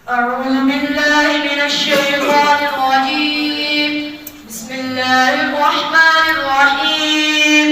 أعوذ بالله من الشيطان الرجيم. بسم الله الرحمن الرحيم.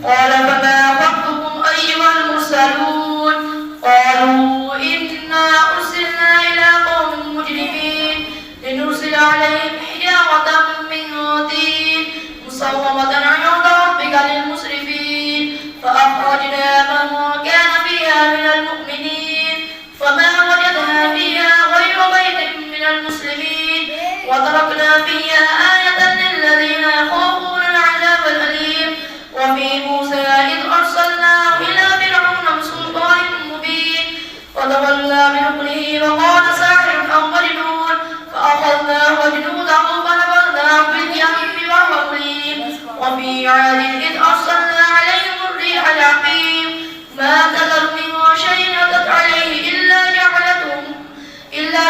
قال فما خطبكم أيها المرسلون؟ قالوا إنا أرسلنا إلى قوم مجرمين لنرسل عليهم حجارة من طين مسومة عند ربك للمسرفين فأخرجنا من كان فيها من المؤمنين فما وجدنا فيها غير بيت من المسلمين وتركنا فيها آية للذين يخافون العذاب الأليم. وفي موسى إذ أرسلناه إلى فرعون بسلطان مبين فتولى بركنه وقال ساحر أو مجنون فأخذناه وجنوده فنبذناه في اليم وهو مليم. وفي عاد إذ أرسلنا عليهم الريح العقيم ما تذر من شيء أتت عليه إلا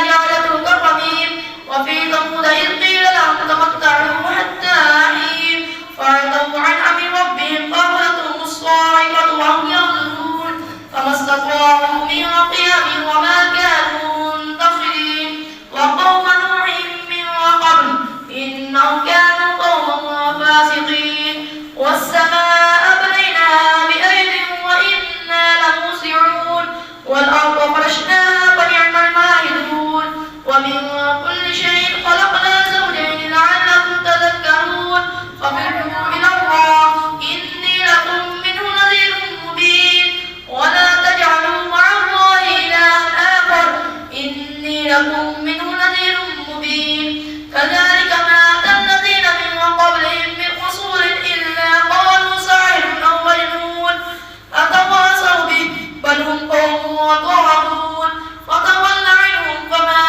جعلته كالرميم. وفي ثمود إذ قيل لهم تمتعوا حتى حين فعتوا عن أمر ربهم فأخذتهم الصاعقة وهم ينظرون فما استطاعوا من قيام وما كانوا منتصرين. وقوم نوح من قبل إنهم كانوا قوما فاسقين. والسماء بنيناها بأيد وإنا لموسعون والأرض فرشناها فنعم الماهدون. ومن كل شيء خلقنا زوجين لعلكم تذكرون. ففروا إلى الله إني لكم منه نذير مبين. ولا تجعلوا مع الله إلها آخر إني لكم منه نذير مبين. كذلك ما أتى الذين من قبلهم من رسول إلا قالوا ساحر أو مجنون أتواصوا به بل هم قوم طاغون. فتول عنهم فما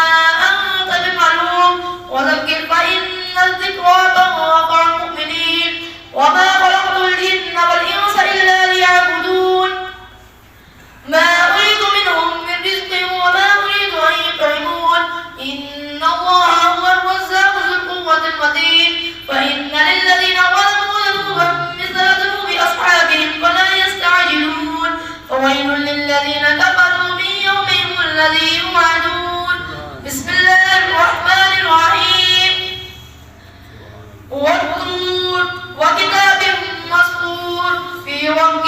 أنت بملوم وذكر فإن الذكرى تنفع المؤمنين. وما خلقت الجن والإنس إلا ليعبدون ما أريد منهم من رزق وما أريد أن يطعمون إن الله هو الرزاق ذو القوة المتين. فإن للذين ظلموا ذنوبا مثل ذنوب أصحابهم فلا يستعجلون. فويل للذين كفروا من يومهم الذي يوعدون. بسم الله الرحمن الرحيم. والطور وكتاب مسطور في رق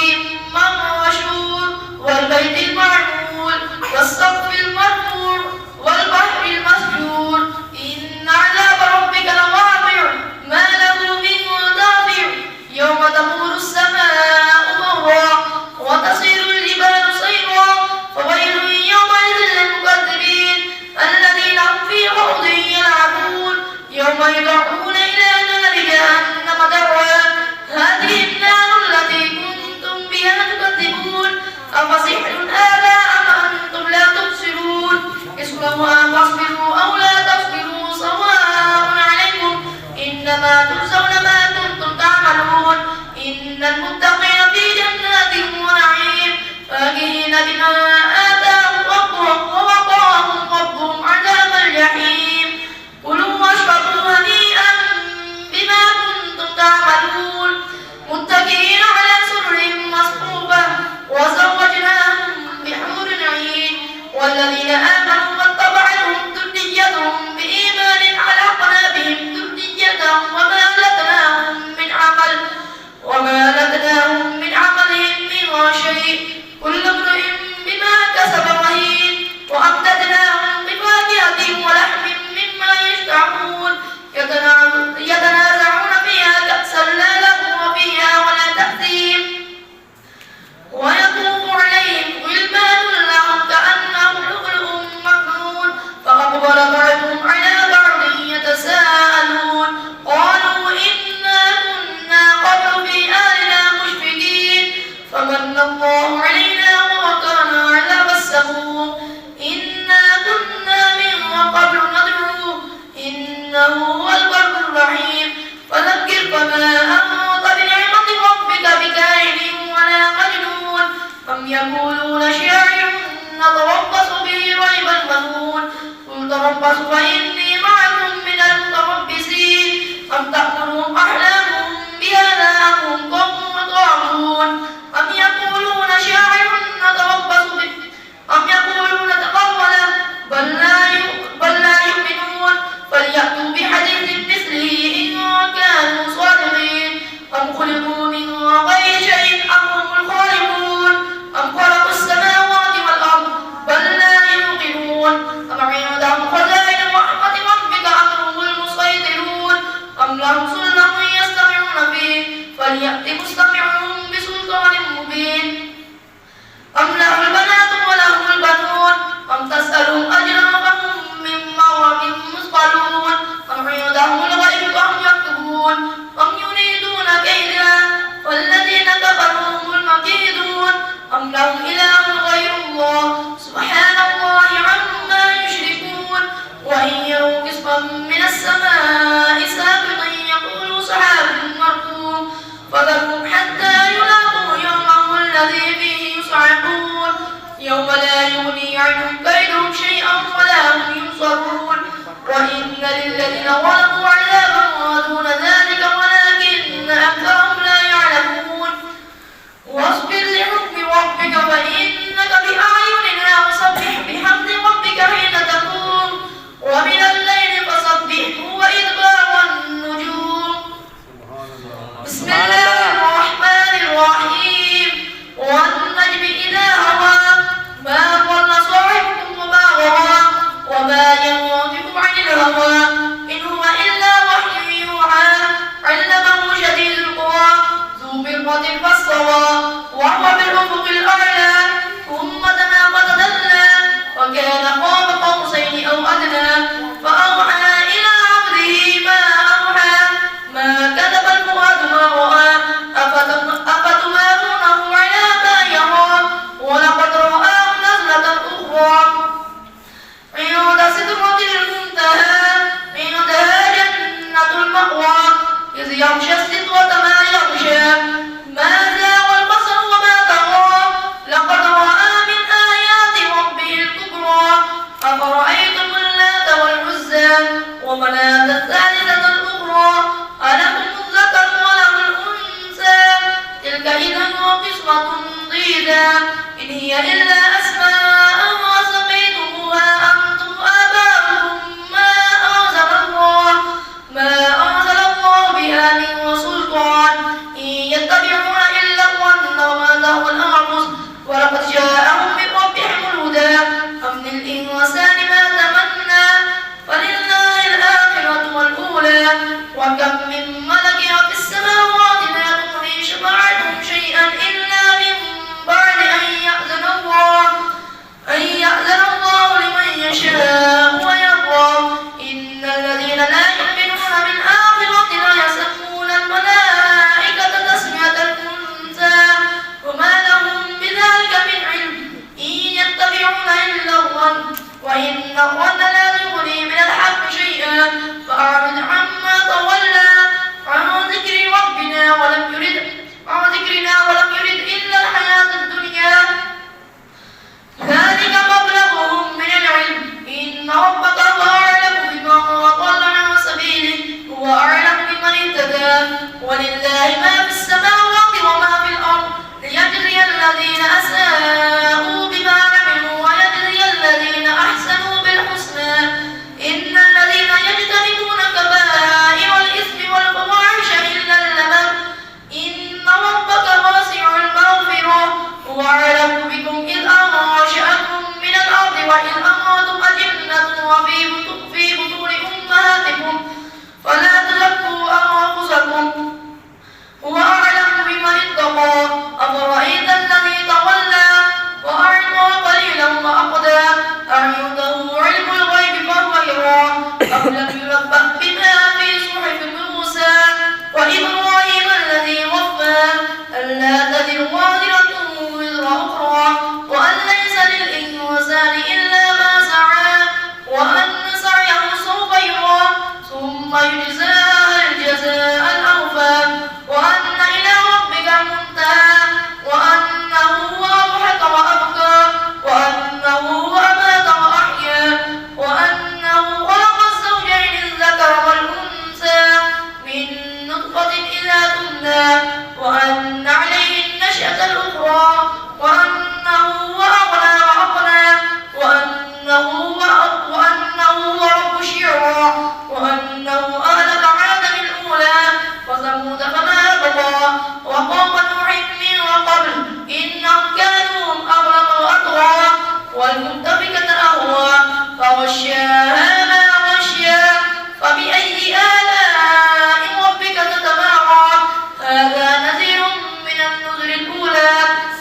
منشور والبيت المعمور والسقف المرفوع والبحر المسجور إن عذاب ربك لواقع ما له من دافع يوم تمور السماء مورا وتصير الجبال صيرا فويل يومئذ للمكذبين الذين هم في خوض يلعبون يوم يدعون إلى نار جهنم دعوا هذه النار التي كنتم بها تكذبون أفسحر هذا أم أنتم لا تبصرون اصلوها فاصبروا أو لا تصبروا سواء عليكم إنما تجزون ما كنتم تعملون. إن المتقين في جنات ونعيم فاكهين بما آتاهم ربهم ووقاهم ربهم عذاب الجحيم. كلوا واشربوا هنيئا بما كنتم تعملون متكئين على سرر مصفوفة وزوجناهم بحور عين. والذين آمنوا واتبعتهم ذريتهم بإيمان ألحقنا بهم ذريتهم وما ألتناهم من عملهم من شيء كل امرئ بما كسب رهين. وأمددناهم بفاكهة ولحم مما يشتهون يتنازعون فيها كأسا لا لغو فيها ولا تأثيم ويطوف عليهم غلمان لهم كأنهم لؤلؤ مكنون. فأقبل بعضهم على بعض يتساءلون قالوا إنا كنا قبل في أهلنا مشفقين فمن الله علينا ووقانا عذاب السموم إنا كنا من قبل ندعوه إنه هو البر الرحيم. فذكر فما أنت بنعمة ربك بكاهن ولا مجنون أم يقولون شاعر نتربص به ريب المنون قل تربصوا فإني معكم من المتربصين أم تأمرهم أحلامهم بهذا أم هم قوم طاغون أم يقولون شاعر نتربص به أم يقولون تقوله بل لا يؤمنون يغني عنهم كيدهم شيئا ولا هم ينصرون وإن للذين ظلموا عذابا دون ذلك ولكن أكثرهم لا يعلمون واصبر لحكم ربك فإنك بأعيننا وسبح بحمد ربك حين تقوم ومن الليل فسبحه وإدبار النجوم. بسم الله الرحمن الرحيم والنجم إذا هوى ما ضل صاحبكم وما غوى وما ينطق عن الهوى إن هو إلا وحي يوحى علمه شديد القوى ذو مرة فاستوى وهو بالأفق الأعلى ثم دنا فتدلى وكان قاب قوسين أو أدنى فأوحى إلى عبده ما أوحى ما كذب الفؤاد ما رأى أفتمارونه على ما يرى ولقد رآه نزلة أخرى عند سدرة المنتهى عندها جنة المأوى إذ يغشى السدرة ما يغشى ما زاغ البصر وما طغى لقد رأى من آيات ربه الكبرى أفرأيتم اللات والعزى ومناة الثالثة الأخرى ألكم الذكر وله الأنثى تلك إذا قسمة ضيزى إن هي إلا أسماء وسميتموها أنتم وآباؤكم ما أنزل الله بها من سلطان إن يتبعون إلا الظن وما تهوى الأنفس ولقد جاءهم من ربهم الهدى أم للإنسان ما تمنى فلله الآخرة والأولى وكم من ملك في السماوات لا تغني شفاعتهم شيئا إلا من بعد أن يأذن الله لمن يشاء ويرضى إن الذين لا يؤمنون بالآخرة لا يسمون الملائكة تسمية الأنثى وما لهم بذلك من علم إن يتبعون إلا الظن وإن الظن لا يغني من الحق شيئا فأعرض عما تولى عن ذكر ربنا ولم يرد إلا الحياة الدنيا ذلك مبلغهم من العلم إن ربك هو أعلم بمن ضل عن سبيله هو أعلم بمن اهتدى ولله ما في السماوات وما في الأرض ليجزي الذين أساءوا بما عملوا ويجزي الذين أحسنوا بالحسنى إن الذين يجتنبون كبائر الإثم والفواحش إلا اللمم إن ربك واسع المغفرة هو أعلم بكم إذ أنشأكم من الأرض وإذ أنتم أجنة وفي بطون أمهاتكم فلا تزكوا أنفسكم هو أعلم بمن اتقى أفرأيت الذي تولى وأعطى قليلا وأقدى أعنده علم الغيب فهو يرى أم لم ينبأ بما في صحف موسى وإبراهيم الذي وفى ألا تزر وازرة وزر أخرى وأن ليس للإنسان إلا ما سعى وأن سعيه سوف يرى ثم يجزاه الجزاء الأوفى وأن إلى ربك المنتهى وأنه هو أضحك وأبكى وأنه هو أمات وأحيا وأنه خلق الزوجين الذكر والأنثى من نطفة إذا تمنى وأن عليه النشأة الأخرى وأنه هو أغنى وأقنى وأنه هو رب الشعرى وأنه أهلك عادا الأولى وثمود فما أبقى وقوم نوح من قبل إنهم كانوا هم أظلم وأطغى والمؤتفكة أهوى فغشاها ما غشيا فبأي آلاء ربك تتمارى هذا نذير من النذر الأولى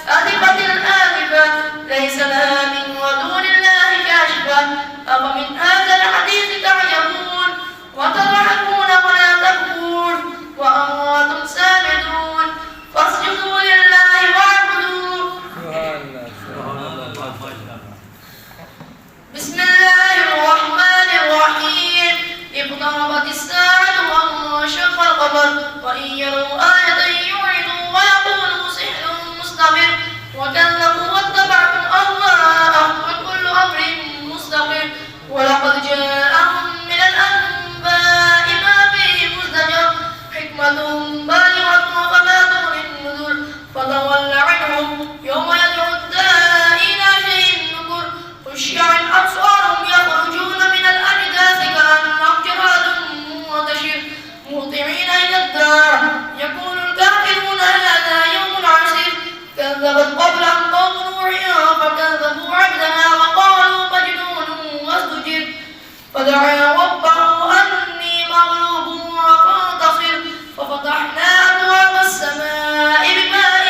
أزفت الآزفة ليس لها من ودون الله كاشفة أفمن هذا الحديث تعجبون وتضحكون ولا تبكون وأنتم سامدون فاسجدوا لله واعبدوا. بسم الله الرحمن الرحيم اقتربت الساعة وانشق القمر وإن يروا آية يعرضوا ويقولوا سحر مستمر وكذبوا واتبعوا أهواءهم ولقد جاءهم من الأنباء ما فيه مزدجر حكمة بالغة فما تغني النذر فتول عنهم يوم يدعو الداعي إلى شيء نكر خشعا أبصارهم يخرجون من الأجداث كأنهم جراد منتشر مهطعين إلى الداع يقول الكافرون هذا يوم عسير كذبت قبلهم قوم نوح فكذبوا عبدنا وقالوا مجنون وازدجر فدعا ربه أني مغلوب فانتصر ففتحنا أبواب السماء بماء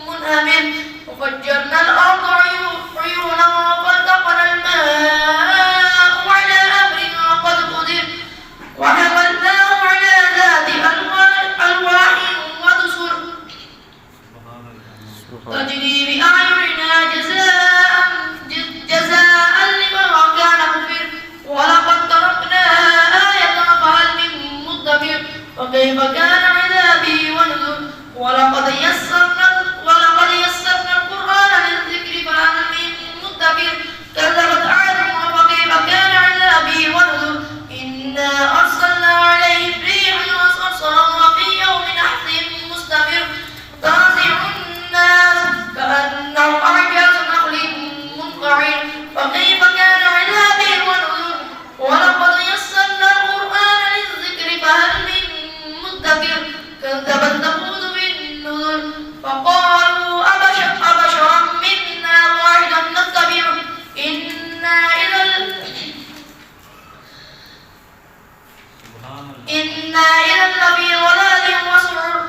منهمر وفجرنا الأرض عيونا فالتقى الماء على أمر قد قدر وحملناه على ذات ألواح ودسر تجري بأعيننا جزاء لمن كان كفر ولقد تركناها آية فهل من مدكر وكيف كان عذابي ونذر ولقد يسرنا القرآن للذكر فهل من مدكر كذبت عاد فكيف كان عذابي ونذر إنا أرسلنا عليهم ريحا صرصرا في يوم نحس مستمر تنزع الناس كأنهم أعجاز نخل منقعر فكيف كان عذابي ونذر ولقد يسرنا القرآن للذكر فهل من مدكر كذبت ثمود بالنذر فقالوا أبشرا منا واحدا نتبعه إنا إذا لفي ضلال وسعر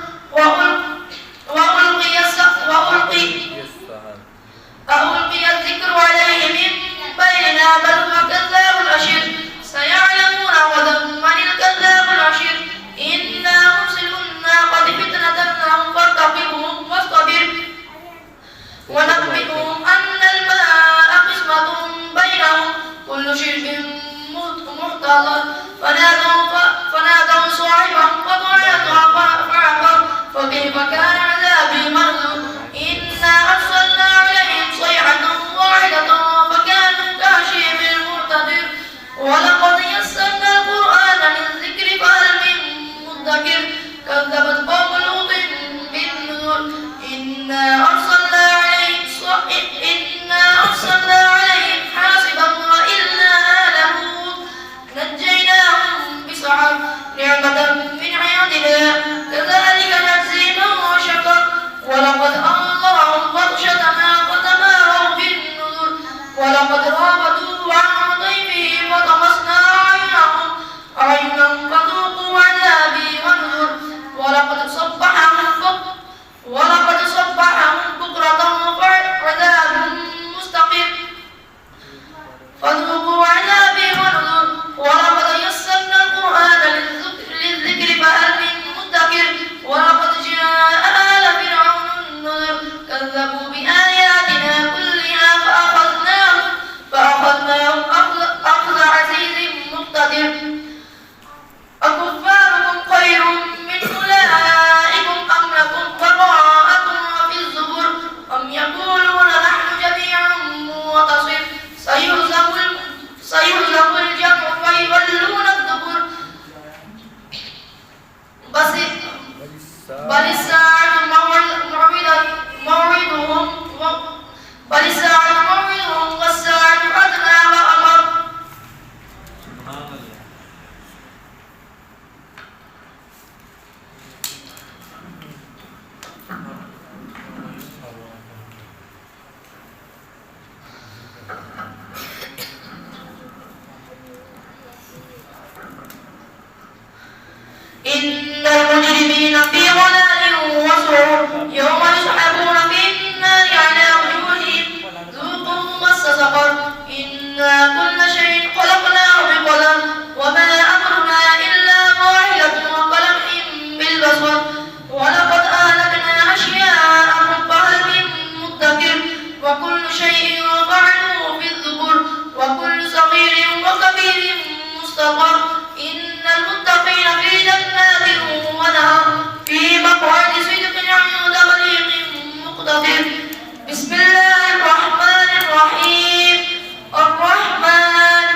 ألقي الذكر عليه من بيننا بل هو كذاب الأشر سيعلمون غدا من الكذاب الأشر إنا مرسل الناقة فتنة لهم فارتقبهم واصطبر ونبئهم أن الماء قسمة بينهم كل شرب محتضر فنادوا صاحبهم فضاعت فعقر فكيف كان عذابي منذر إنا أرسلنا عليهم صيحة واحدة فكانوا كهشيم المعتبر ولقد يسرنا القرآن للذكر فهل من مدكر كذبت قوم لوط بالنذر إنا أرسلنا عليهم حاصبا وإلا آل هود نجيناهم بسحر نعمة من عندنا كذلك نجزي من شكر ولقد أنذرهم بطشتنا فتماروا بالنذر ولقد رابطوا عن ضيفه فطمسنا أعينهم فذوقوا عذابي ونذر ولقد صبحهم بكرة عذاب مستقر فذوقوا عذابي ونذر ولقد يسرنا القرآن للذكر فهل من مدكر ولقد جاء آل فرعون النذر كذبوا بآياتنا كلها فأخذناهم أخذ عزيز مقتدر أكفاركم خير من أولئكم أم لكم براءة في الزبر أم يقولون نحن جميع منتصر سيهزم الجمع فيولون الدبر بل الساعة موعدهم والساعة أدنى وأمر إن المجرمين في ضلال وسعر يوم يسحبون في النار على وجوههم ذوقوا مس سقر إنا كل شيء خلقناه بقدر وما أمرنا إلا واحدة وكلمح بالبصر ولقد أهلكنا أشياءكم فهل من مدكر وكل شيء فعلوه في الزبر وكل صغير وكبير مستقر إن المتقين في جنات ونهر في مقعد صدق عند مليق مقتدر بسم الله الرحمن الرحيم الرحمن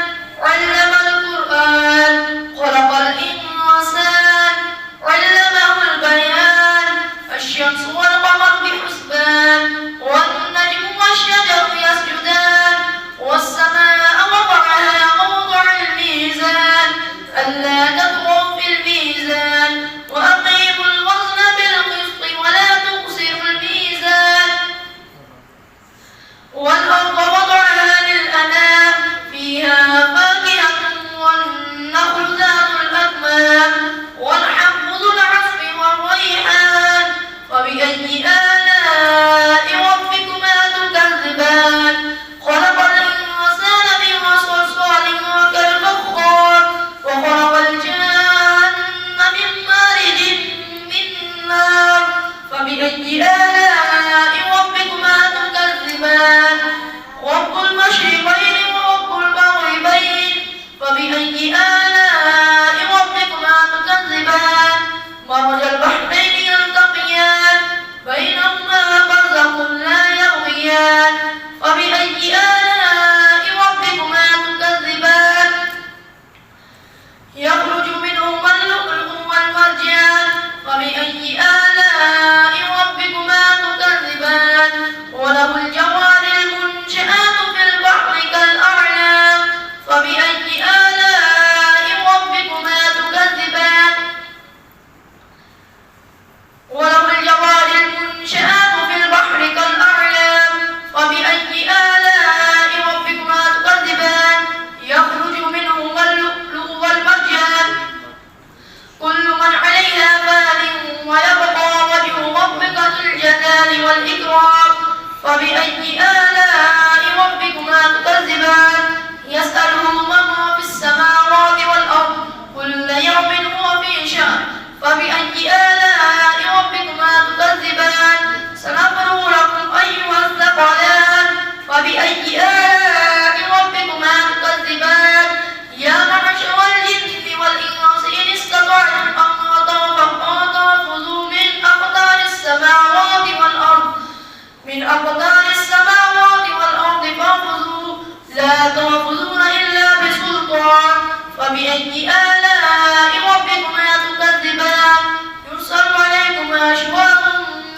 فبأي آلاء ربكما تكذبان يرسل عليكما شواظ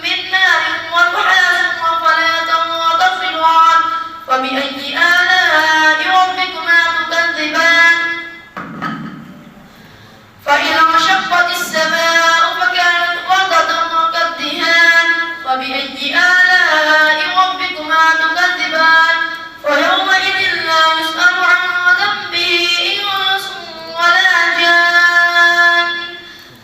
من نار ونحاس فلا تنتصران فبأي آلاء ربكما تكذبان فإذا انشقت السماء فكانت وردة كالدهان فبأي آلاء ربكما تكذبان ويومئذ لا يسأل عن ذنبه إنس ولا جان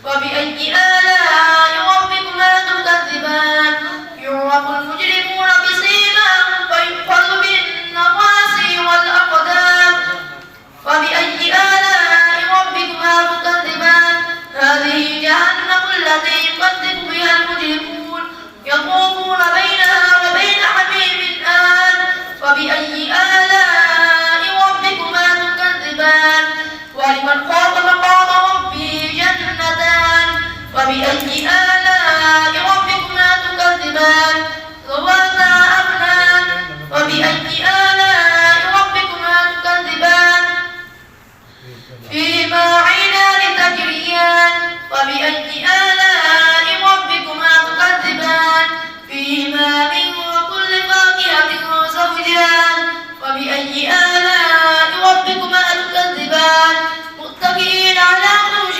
فبأي آلاء ربكما تكذبان يعرف المجرمون بسيماهم فيؤخذ بالنواسي والأقدام فبأي آلاء ربكما تكذبان هذه جهنم التي يكذب بها المجرمون يطوفون بينها وبين حميم آن فبأي آلاء ربكما تكذبان ولمن خاف مقام ربه جنتان فبأي آلاء ربكما تكذبان ذواتا أفنان فبأي آلاء ربكما تكذبان فيهما عينان تجريان فبأي آلاء ربكما تكذبان فيهما من كل فاكهة زوجان فبأي آلاء ربكما تكذبان متكئين على فرش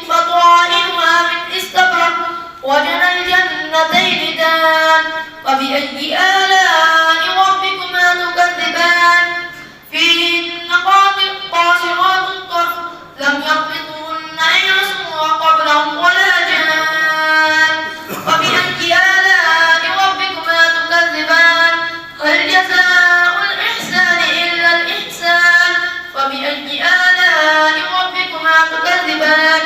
بطائنها من استبرق وجنى الجنتين دان فبأي آلاء ربكما تكذبان فيهن قاصرات الطرف لم يطمثهن إنس قبلهم ولا جان فبأي آلاء ربكما تكذبان هل جزاء الإحسان إلا الإحسان فبأي آلاء ربكما تكذبان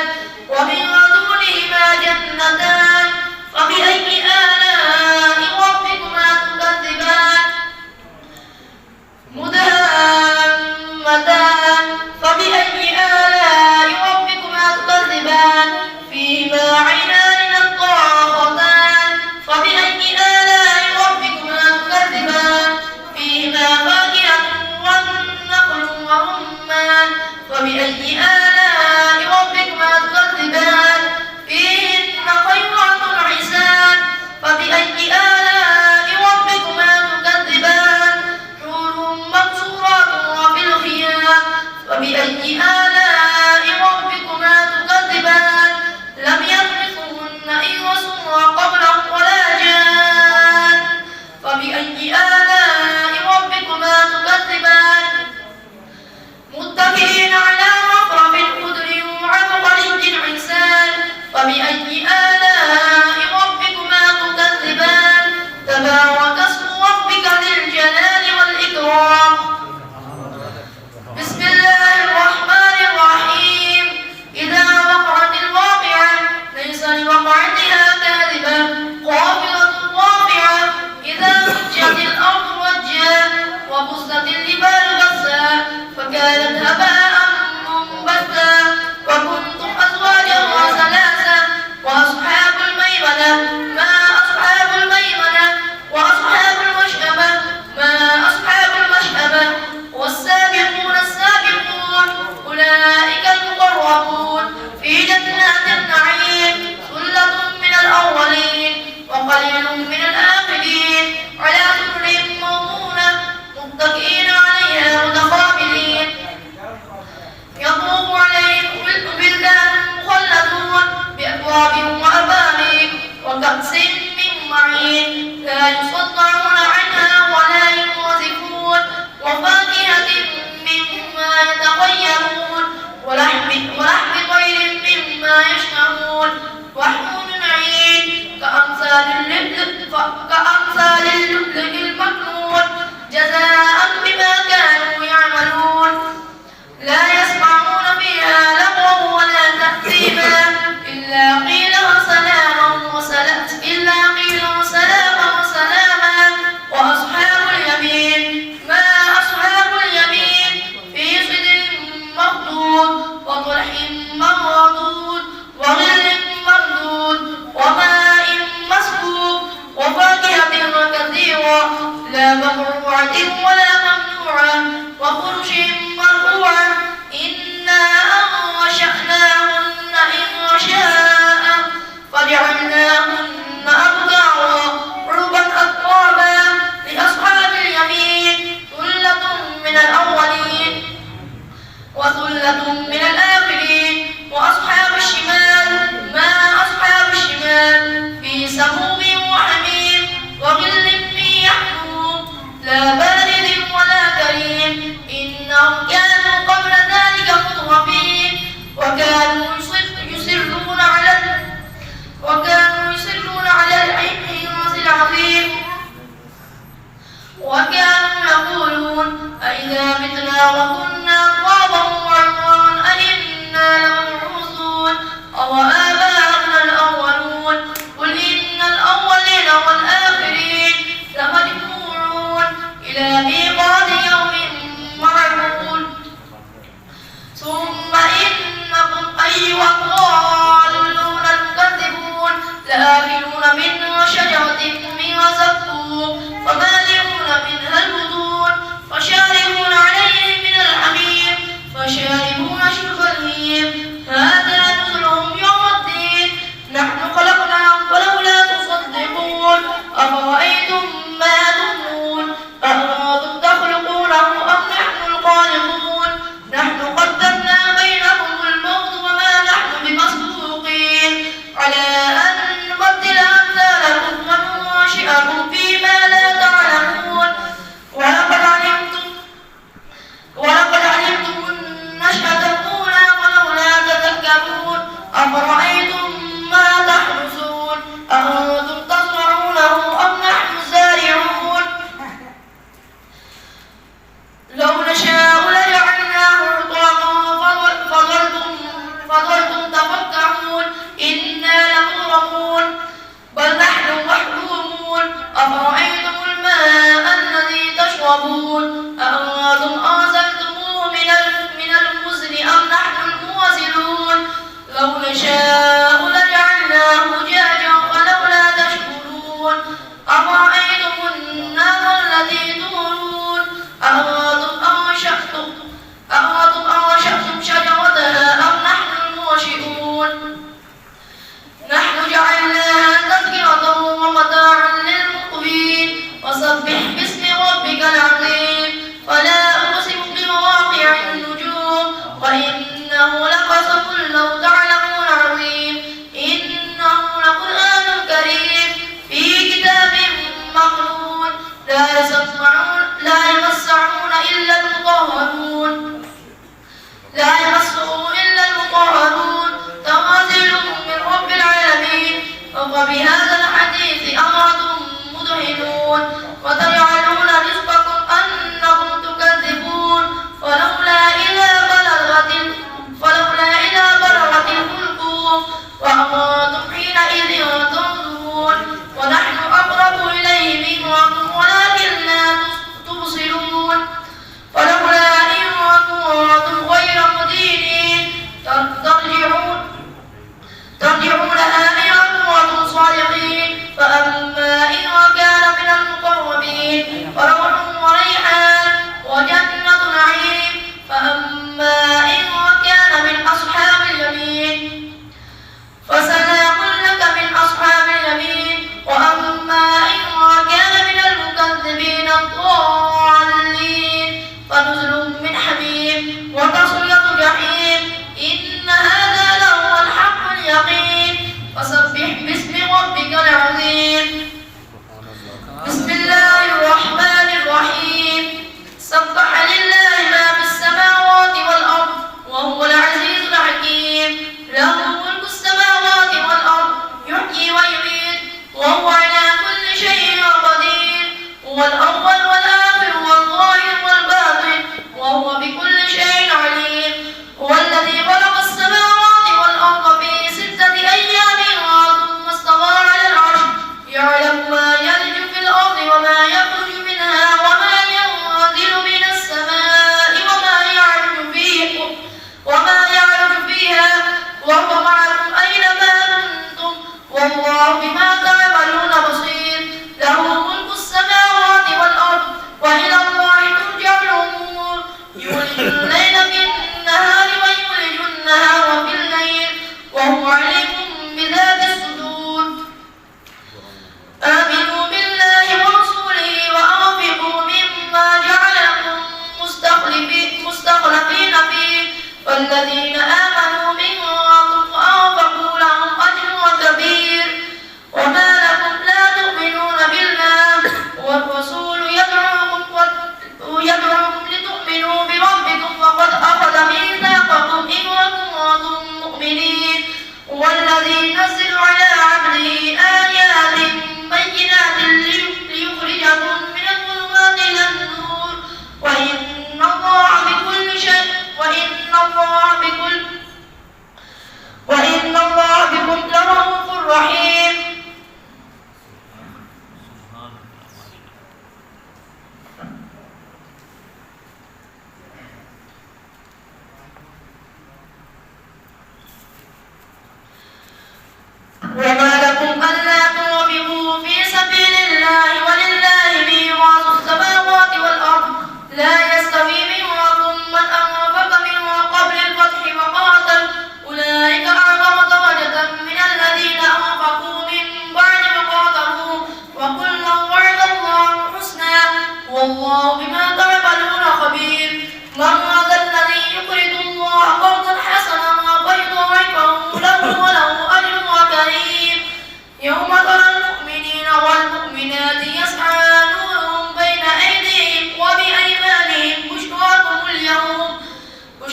ومن دونهما جنتان فبأي آلاء ربكما تكذبان مدهامتان فبأي آلاء ربكما تكذبان فيهما عينان نضاختان فبأي آلاء ربكما تكذبان فيهما فاكهة والنخل ورمان فبأي آلاء ربكما تكذبان فيهن خيرات حسان فبأي آلاء ربكما تكذبان حور مقصورات وفي الخيام فبأي آلاء ربكما تكذبان لم يطمثهن إنس قبلهم ولا جان فبأي آلاء ربكما تكذبان متكئين على رفرف خضر وعبقري حسان فبأي آلاء ربكما تكذبان تبارك اسم ربك ذي الجلال والإكرام بسم الله الرحمن الرحيم إذا وقعت الواقعة ليس لوقعتها كاذبة خافضة رافعة إذا رجت الأرض رجا وبست الجبال بسا فكانت هباء منبثا وكنتم أزواجا ثلاثا وأصحاب الميمنة ما أصحاب الميمنة وأصحاب المشأمة ما أصحاب المشأمة والسابقون السابقون أولئك المقربون في جنات النعيم ثلة من الأولين وقليل من الآخرين على سرر موضونة متكئين عليها متقابلين يطوف عليهم ولدان مخلدون بأكواب وأبانيق وكأس من معين لا يصدعون عنها ولا ينزفون وفاكهة مما يتخيرون ولحم طير مما يشتهون وحور عين كأمثال اللؤلؤ المكنون جزاء بما كانوا يعملون لا يسمعون فيها لغوا ولا تأثيما إلا قيلا سلاما وسلاما وأصحاب اليمين ما أصحاب اليمين في صدر مخضود وطلح منضود وظل ممدود وماء مسكوب وفاكهة كثيرة لا مقطوعة ولا وثلة من الآخرين. وأصحاب الشمال ما أصحاب الشمال في سموم وحميم وظل من يحموم لا بارد ولا كريم إنهم كانوا قبل ذلك مترفين وكانوا يصرون على الحنث العظيم وكانوا يقولون أئذا متنا وكنا ترابا وعظاما أئنا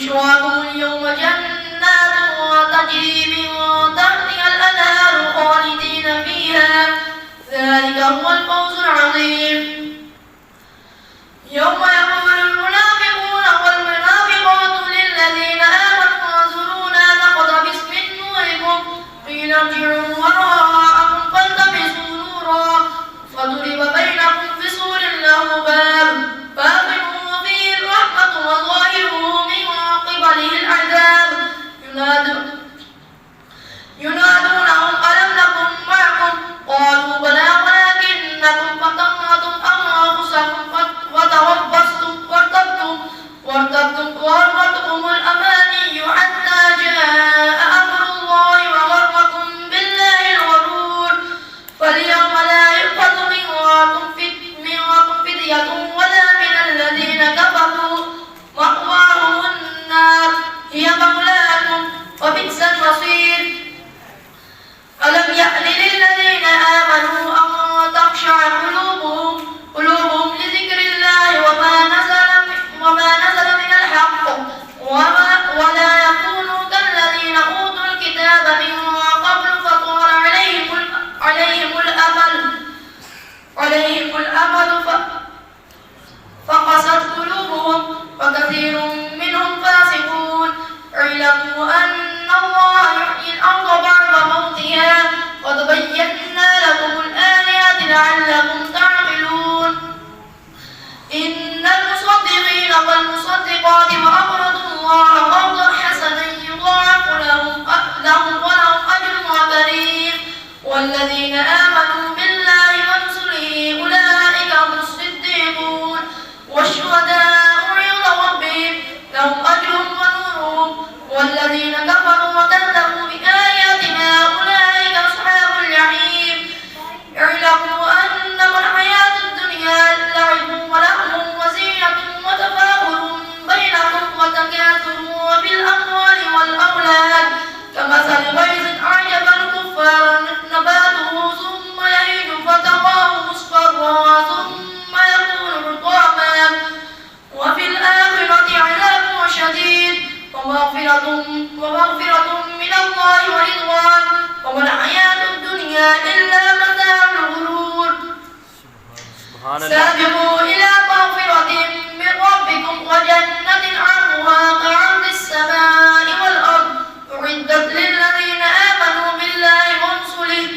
بشراكم اليوم جنات تجري من تحتها الأنهار خالدين فيها ذلك هو الفوز العظيم. يوم يقول المنافقون والمنافقات للذين آمنوا انظرونا نقتبس من نوركم قيل ارجعوا وراءكم فالتمسوا نورا فضرب بينهم بسور له باب باطنه فيه الرحمة وظاهره من قبله العذاب ينادونهم ألم نكن معكم قالوا بلى ولكنكم فتنتم أنفسكم وتربصتم وارتبتم الأماني حتى جاء أمر الله وغركم بالله الغرور فاليوم لا يؤخذ منكم فدية ولا من الذين كفروا مأواهم النار هي مولاكم وبئس المصير. ألم يأن للذين آمنوا أن تخشع قلوبهم لذكر الله وما نزل من الحق ولا يكونوا كالذين أوتوا الكتاب من قبل فطال عليهم الأمل فقست قلوبهم وكثير منهم فاسقون. اعلموا أن الله يحيي الأرض بعد موتها قد بينا لكم الآيات لعلكم تعقلون. إن المصدقين والمصدقات وأقرضوا الله قرضا حسنا يضاعف لهم ولهم أجر كريم. والذين آمنوا بالله ورسله أولئك هم الصديقون والشهداء عند ربهم لهم أجرهم ونورهم. والذين كفروا وكذبوا بآياتنا أولئك أصحاب الجحيم. اعلموا أنما الحياة الدنيا لعب ولهو وزينة وتفاخر بينكم وتكاثر في الأموال والأولاد كمثل غيث أعجب الكفار نباته ثم يهيج فتراه مصفرا ثم يكون حطاما وفي الآخرة عذاب شديد ومغفرة من الله ورضوان وما الحياة الدنيا إلا متاع الغرور. سابقوا إلى مغفرة من ربكم وجنة عرضها كعرض السماء والأرض أعدت للذين آمنوا بالله ورسله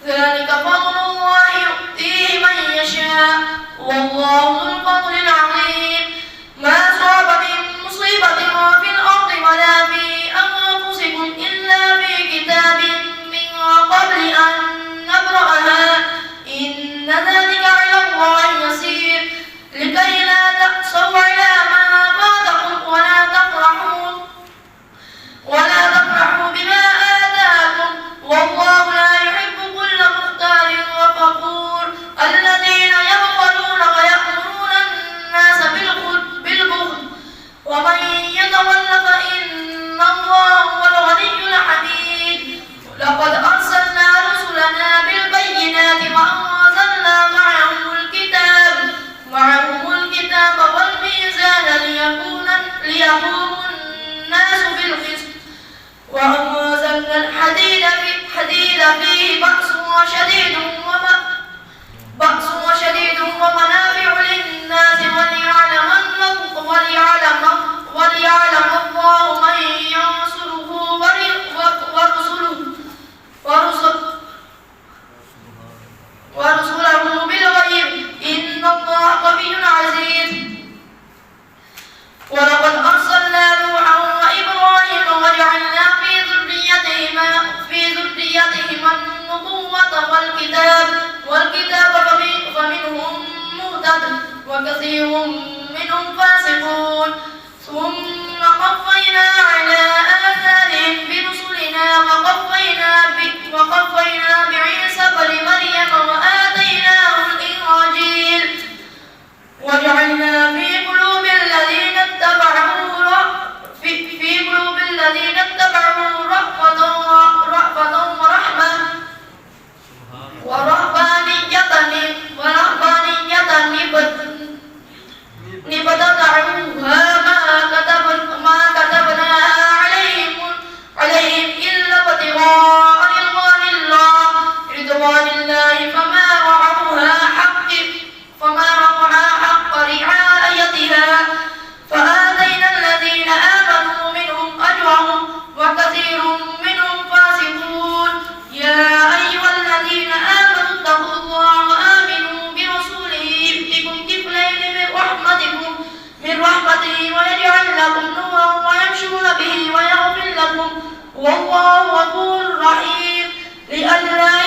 ذلك فضل الله يؤتيه من يشاء والله ذو الفضل العظيم. ما أصاب من مصيبة في الأرض ولا في أنفسكم إلا في كتاب من قبل أن نبرأها إن ذلك على الله يسير. لكي لا تأسوا على ما فاتكم ولا تفرحوا بما آتاكم والله لا يحب كل مختال فخور. الذين يبخلون ويأمرون الناس بالبخل ومن يتول فإن الله هو الغني الحميد. لقد أرسلنا رسلنا بالبينات وأنزلنا معهم الكتاب والميزان ليقوم الناس بالقسط وأنزلنا الحديد فيه بأس شديد ومنافع للناس وليعلم الله من ينصره ورسله بالغيب إن الله قوي عزيز. ولقد أرسلنا نوحا وإبراهيم وجعلنا في ذريتهما النبوة والكتاب فمنهم مهتد وكثير منهم فاسقون. ثم قفينا على آثارهم برسلنا وقفينا بعيسى ابن مريم وآتيناه الإنجيل وجعلنا في قلوب الذين اتبعوا رأفة ورحمة ورهبانية ابتدعوها ما كتبناها والله غفور رحيم لئلا